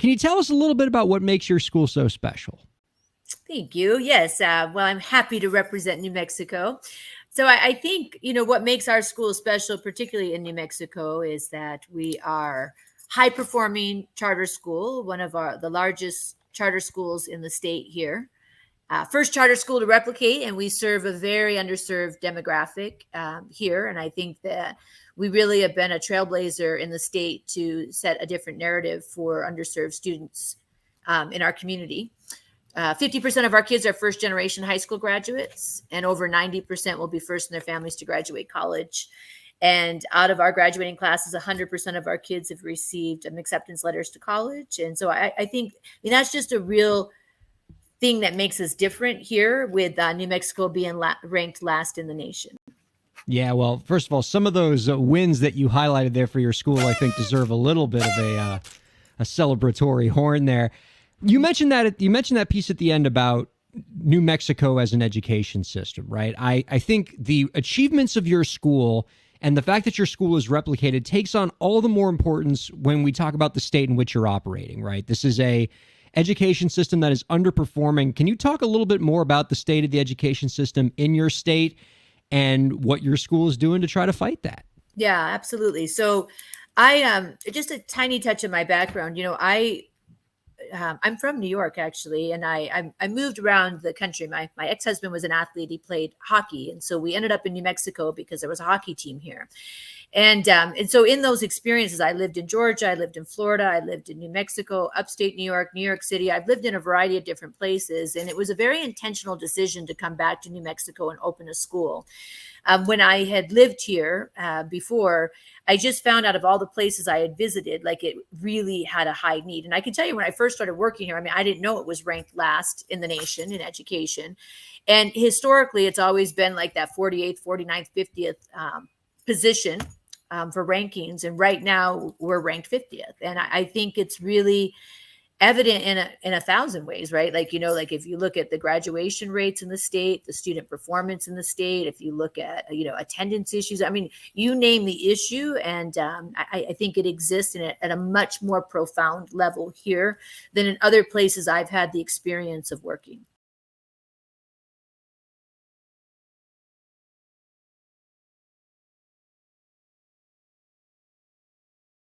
Can you tell us a little bit about what makes your school so special? Thank you. Yes. Well, I'm happy to represent New Mexico. So I think, what makes our school special, particularly in New Mexico, is that we are high performing charter school, one of the largest charter schools in the state here. First charter school to replicate, and we serve a very underserved demographic here. And I think that we really have been a trailblazer in the state to set a different narrative for underserved students in our community. 50% of our kids are first generation high school graduates, and over 90% will be first in their families to graduate college. And out of our graduating classes, 100% of our kids have received acceptance letters to college. And so I think that's just a real thing that makes us different here, with New Mexico being ranked last in the nation. Yeah, well, first of all, some of those wins that you highlighted there for your school, I think, deserve a little bit of a celebratory horn there. You mentioned that piece at the end about New Mexico as an education system, right? I think the achievements of your school and the fact that your school is replicated takes on all the more importance when we talk about the state in which you're operating, right? This is a education system that is underperforming. Can you talk a little bit more about the state of the education system in your state and what your school is doing to try to fight that? Yeah, absolutely. So I just a tiny touch of my background. I'm from New York, actually, and I moved around the country. My ex-husband was an athlete. He played hockey, and so we ended up in New Mexico because there was a hockey team here. And so in those experiences, I lived in Georgia, I lived in Florida, I lived in New Mexico, upstate New York City. I've lived in a variety of different places, and it was a very intentional decision to come back to New Mexico and open a school. When I had lived here before, I just found out of all the places I had visited, like it really had a high need. And I can tell you, when I first started working here, I didn't know it was ranked last in the nation in education. And historically, it's always been like that 48th, 49th, 50th position for rankings. And right now we're ranked 50th. And I think it's really evident in a thousand ways, right? Like if you look at the graduation rates in the state, the student performance in the state, if you look at, attendance issues, you name the issue. And I think it exists at a much more profound level here than in other places I've had the experience of working.